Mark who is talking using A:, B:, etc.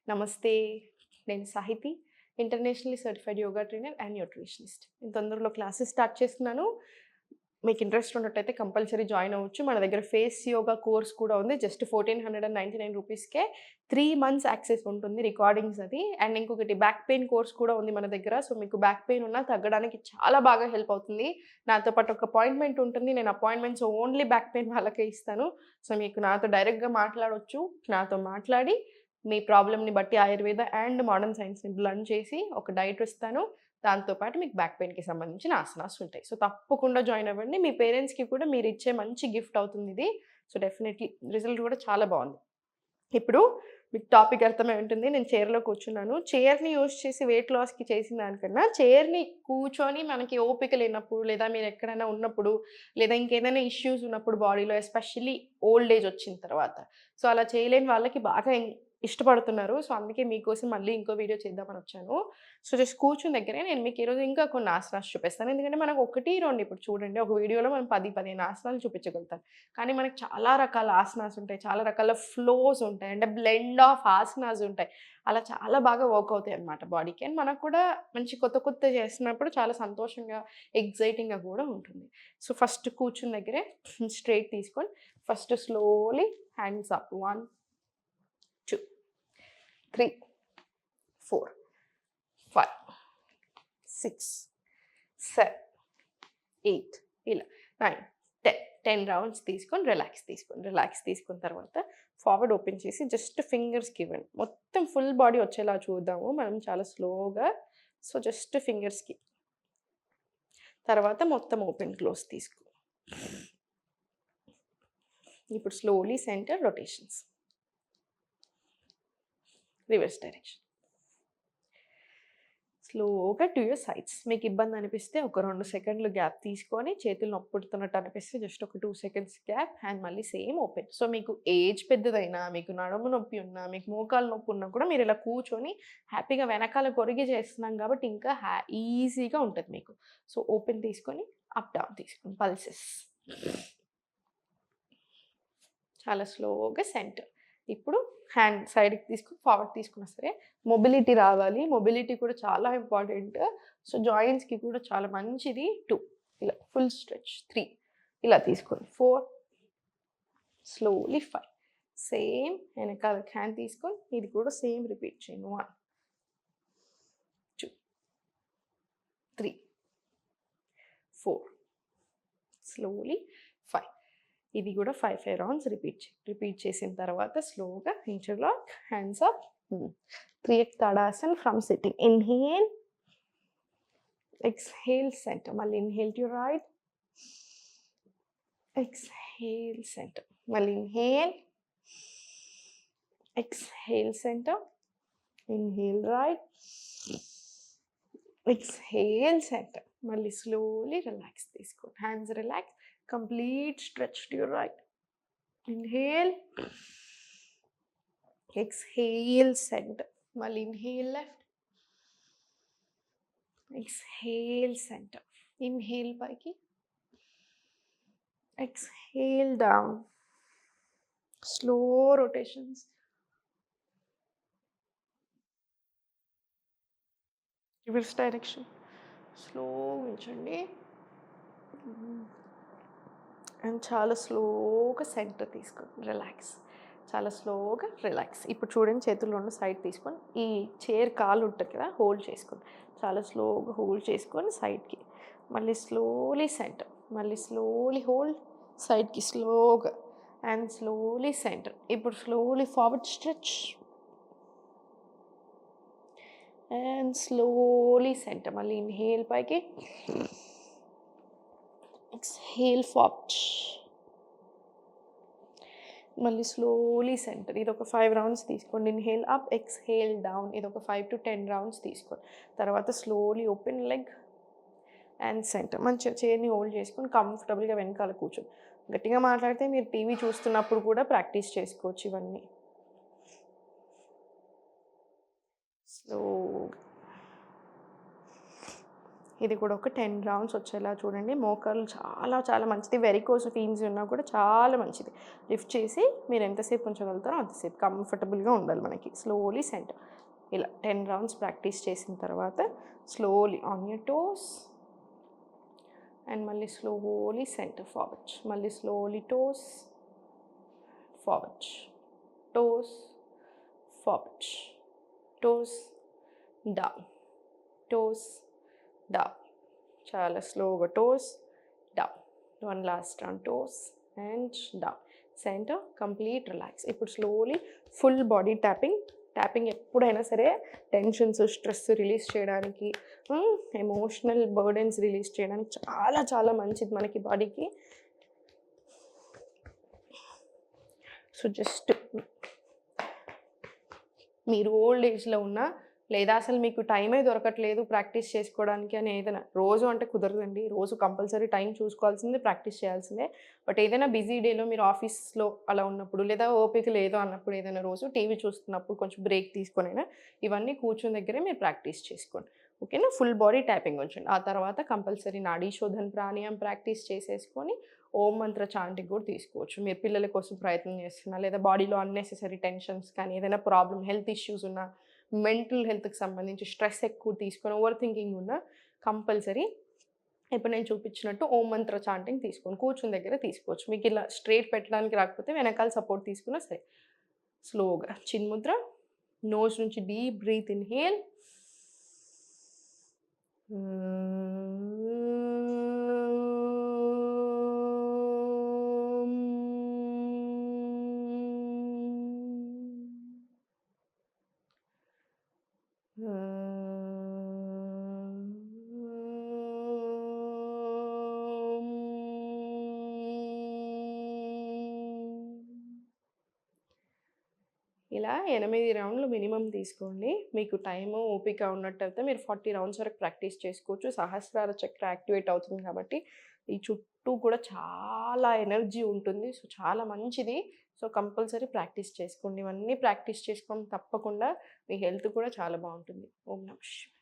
A: నమస్తే. నేను Sahithi. Internationally certified yoga trainer and nutritionist. నేను తొందరలో క్లాసెస్ స్టార్ట్ చేస్తున్నాను. మీకు ఇంట్రెస్ట్ ఉన్నట్టయితే కంపల్సరీ జాయిన్ అవ్వచ్చు. మన దగ్గర ఫేస్ యోగా కోర్స్ కూడా ఉంది. జస్ట్ 1499 రూపీస్‌కే 3 మంత్స్ యాక్సెస్ ఉంటుంది. రికార్డింగ్స్ అది. అండ్ ఇంకొకటి బ్యాక్ పెయిన్ కోర్స్ కూడా ఉంది మన దగ్గర. సో, మీకు బ్యాక్ పెయిన్ ఉన్నా తగ్గడానికి చాలా బాగా హెల్ప్ అవుతుంది. నాతో పాటు ఒక అపాయింట్మెంట్ ఉంటుంది. నేను అపాయింట్మెంట్స్ ఓన్లీ బ్యాక్ పెయిన్ వాళ్ళకే ఇస్తాను. సో, మీకు నాతో డైరెక్ట్‌గా మాట్లాడొచ్చు. నాతో మాట్లాడి మీ ప్రాబ్లమ్‌ని బట్టి ఆయుర్వేద అండ్ మోడర్న్ సైన్స్‌ని బ్లెండ్ చేసి ఒక డైట్ ఇస్తాను. దాంతో పాటు మీకు బ్యాక్ పెయిన్‌కి సంబంధించిన ఆసనాస్ ఉంటాయి. సో, తప్పకుండా జాయిన్ అవ్వండి. మీ పేరెంట్స్‌కి కూడా మీరిచ్చే మంచి గిఫ్ట్ అవుతుందిది. సో, డెఫినెట్‌లీ రిజల్ట్ కూడా చాలా బావుంది. ఇప్పుడు మీకు టాపిక్ అర్థమై ఉంటుంది. నేను చైర్‌లో కూర్చున్నాను. చైర్‌ని యూజ్ చేసి వెయిట్ లాస్‌కి చేసిన దానికన్నా, చైర్‌ని కూర్చొని మనకి ఓపిక లేనప్పుడు, లేదా మీరెక్కడైనా ఉన్నప్పుడు, లేదా ఇంకేదైనా ఇష్యూస్ ఉన్నప్పుడు బాడీలో ఎస్పెషల్లీ ఓల్డ్ ఏజ్ వచ్చిన తర్వాత. సో, అలా చేయలేని వాళ్ళకి బాగా ఇష్టపడుతున్నారు. సో, అందుకే మీకోసం మళ్ళీ ఇంకో వీడియో చేద్దామనొచ్చాను. సో, జస్ట్ కూర్చున్న దగ్గరే నేను మీకు ఈరోజు ఇంకా కొన్ని ఆసనాస్ చూపిస్తాను. ఎందుకంటే మనకు 1, 2 ఇప్పుడు చూడండి ఒక వీడియోలో మనం 10, 15 ఆసనాలు చూపించగలుగుతాం. కానీ మనకు చాలా రకాల ఆసనాస్ ఉంటాయి. చాలా రకాల ఫ్లోస్ ఉంటాయి. అంటే బ్లెండ్ ఆఫ్ ఆసనాస్ ఉంటాయి. అలా చాలా బాగా వర్క్ అవుతాయన్నమాట బాడీకి. అండ్ మనకు కూడా మంచి కొత్త కొత్తవి చేస్తున్నప్పుడు చాలా సంతోషంగా, ఎక్సైటింగ్‌గా కూడా ఉంటుంది. సో, ఫస్ట్ కూర్చున్న దగ్గరే స్ట్రెయిట్ తీసుకొని ఫస్ట్ స్లోలీ హ్యాండ్స్ అప్. 1, 2, 3, 4, 5, 6, 7, 8 ఇలా 9, 10 రౌండ్స్ తీసుకొని రిలాక్స్ తీసుకున్న తర్వాత ఫార్వర్డ్ ఓపెన్ చేసి జస్ట్ ఫింగర్స్‌కి ఇవ్వండి. మొత్తం ఫుల్ బాడీ వచ్చేలా చూద్దాము మనం చాలా స్లోగా. సో, జస్ట్ ఫింగర్స్‌కి. తర్వాత మొత్తం ఓపెన్ క్లోజ్ తీసుకో. ఇప్పుడు slowly center rotations. Reverse direction. స్లోగా టు యూర్ సైడ్స్. మీకు ఇబ్బంది అనిపిస్తే ఒక 2 సెకండ్లు గ్యాప్ తీసుకొని చేతులు నొప్పి పుడుతున్నట్టు అనిపిస్తే జస్ట్ ఒక 2 సెకండ్స్ గ్యాప్ అండ్ మళ్ళీ సేమ్ ఓపెన్. సో, మీకు ఏజ్ పెద్దదైనా, మీకు నడుము నొప్పి ఉన్నా, మీకు మోకాలు నొప్పి ఉన్నా కూడా మీరు ఇలా కూర్చొని హ్యాపీగా వెనకాల కొరిగి చేస్తున్నాం కాబట్టి ఇంకా ఈజీగా ఉంటది మీకు. సో, ఓపెన్ తీసుకొని అప్ డౌన్ తీసుకోండి. పల్సెస్. చాలా స్లోగా సెంటర్. ఇప్పుడు హ్యాండ్ సైడ్‌కి తీసుకొని ఫార్వర్డ్ తీసుకున్నా సరే మొబిలిటీ రావాలి. మొబిలిటీ కూడా చాలా ఇంపార్టెంట్. సో, జాయింట్స్‌కి కూడా చాలా మంచిది. 2 ఇలా ఫుల్ స్ట్రెచ్. 3 ఇలా తీసుకోండి. 4 స్లోలీ 5 సేమ్ వెనకాల హ్యాండ్ తీసుకొని ఇది కూడా సేమ్ రిపీట్ చేయండి. 1, 2, 3, 4 స్లోలీ 5 ఇది కూడా 5 రౌండ్స్ రిపీట్ చేసిన తర్వాత స్లోగా interlock hands up. Tiryak Tadasana from sitting. Inhale, exhale center. మళ్ళీ inhale to right, exhale center. మళ్ళీ inhale, exhale center. Inhale right, exhale center. మళ్ళీ స్లోలీ రిలాక్స్ తీసుకోండి. Hands relax. Complete stretch to your right. Inhale. Exhale, center. Mal inhale left. Exhale, center. Inhale paiki. Exhale down. Slow rotations. Reverse direction. Slow ఉంచండి. And చాలా స్లోగా centre తీసుకోండి. Relax. చాలా స్లోగా relax. ఇప్పుడు చూడండి చేతులు 2 సైడ్ తీసుకొని ఈ చైర్ కాలు ఉంటుంది కదా హోల్డ్ చేసుకోండి. చాలా స్లోగా హోల్డ్ చేసుకొని సైడ్‌కి. మళ్ళీ స్లోలీ సెంటర్. మళ్ళీ స్లోలీ హోల్డ్ సైడ్‌కి స్లోగా అండ్ స్లోలీ సెంటర్. ఇప్పుడు slowly forward stretch and slowly centre. మళ్ళీ ఇన్హేల్ పైకి, ఎక్స్‌హేల్ ఫార్వర్డ్. మళ్ళీ స్లోలీ సెంటర్. ఇదొక 5 రౌండ్స్ తీసుకోండి. Inhale up, exhale down. ఇదొక 5 to 10 రౌండ్స్ తీసుకోండి. తర్వాత slowly open leg and centre. మంచిగా చైర్‌ని హోల్డ్ చేసుకొని కంఫర్టబుల్‌గా వెనకాల కూర్చోండి. గట్టిగా మాట్లాడితే మీరు టీవీ చూస్తున్నప్పుడు కూడా ప్రాక్టీస్ చేసుకోవచ్చు ఇవన్నీ. స్లోగా ఇది కూడా ఒక 10 రౌండ్స్ వచ్చేలా చూడండి. మోకాళ్ళు చాలా చాలా మంచిది. వెరికోస్ వెయిన్స్ ఉన్నా కూడా చాలా మంచిది. లిఫ్ట్ చేసి మీరు ఎంతసేపు ఉంచగలుగుతారో అంతసేపు కంఫర్టబుల్గా ఉండాలి మనకి. Slowly center. ఇలా 10 రౌండ్స్ ప్రాక్టీస్ చేసిన తర్వాత slowly on your toes and మళ్ళీ స్లోలీ సెంటర్ ఫార్వర్డ్. మళ్ళీ slowly toes forward, toes forward, toes down, toes down. చాలా స్లోగా toes down. One last round toes and down. Center complete relax. ఇప్పుడు slowly full body tapping. Tapping ఎప్పుడైనా సరే tensions, stress release చేయడానికి, emotional burdens release చేయడానికి చాలా చాలా మంచిది మనకి బాడీకి. సో జస్ట్ మీరు ఓల్డ్ ఏజ్లో ఉన్నా లేదా అసలు మీకు టైమే దొరకట్లేదు ప్రాక్టీస్ చేసుకోవడానికి అని ఏదైనా, రోజు అంటే కుదరదండి, రోజు కంపల్సరీ టైం చూసుకోవాల్సిందే, ప్రాక్టీస్ చేయాల్సిందే. బట్ ఏదైనా బిజీ డేలో మీరు ఆఫీస్లో అలా ఉన్నప్పుడు లేదా ఓపిక లేదు అన్నప్పుడు ఏదైనా రోజు టీవీ చూస్తున్నప్పుడు కొంచెం బ్రేక్ తీసుకొనైనా ఇవన్నీ కూర్చుని దగ్గరే మీరు ప్రాక్టీస్ చేసుకోండి. ఓకేనా? ఫుల్ బాడీ ట్యాపింగ్ ఉంచండి. ఆ తర్వాత కంపల్సరీ నాడీ శోధన్ ప్రాణాయామం ప్రాక్టీస్ చేసేసుకొని ఓం మంత్ర చాంటింగ్ కూడా తీసుకోవచ్చు. మీరు పిల్లల కోసం ప్రయత్నం చేస్తున్నా లేదా బాడీలో అన్నెసెసరీ టెన్షన్స్ కానీ ఏదైనా ప్రాబ్లమ్, హెల్త్ ఇష్యూస్ ఉన్నా, మెంటల్ హెల్త్కి సంబంధించి స్ట్రెస్ ఎక్కువ తీసుకొని ఓవర్ థింకింగ్ ఉన్న కంపల్సరీ ఇప్పుడు నేను చూపించినట్టు ఓం మంత్ర చాంటింగ్ తీసుకొని కూర్చుని దగ్గర తీసుకోవచ్చు. మీకు ఇలా స్ట్రైట్ పెట్టడానికి రాకపోతే వెనకాల సపోర్ట్ తీసుకున్నా సరే. స్లోగా చిన్ముద్ర, నోజ్ నుంచి డీప్ బ్రీత్ ఇన్హేల్, ఇలా 8 రౌండ్లు మినిమం తీసుకోండి. మీకు టైము, ఓపిక ఉన్నట్టయితే మీరు 40 రౌండ్స్ వరకు ప్రాక్టీస్ చేసుకోవచ్చు. సహస్రార చక్ర యాక్టివేట్ అవుతుంది కాబట్టి ఈ చుట్టూ కూడా చాలా ఎనర్జీ ఉంటుంది. సో చాలా మంచిది. సో కంపల్సరీ ప్రాక్టీస్ చేసుకోండి. ఇవన్నీ ప్రాక్టీస్ చేసుకోండి తప్పకుండా. మీ హెల్త్ కూడా చాలా బాగుంటుంది. ఓం నమః శివాయ.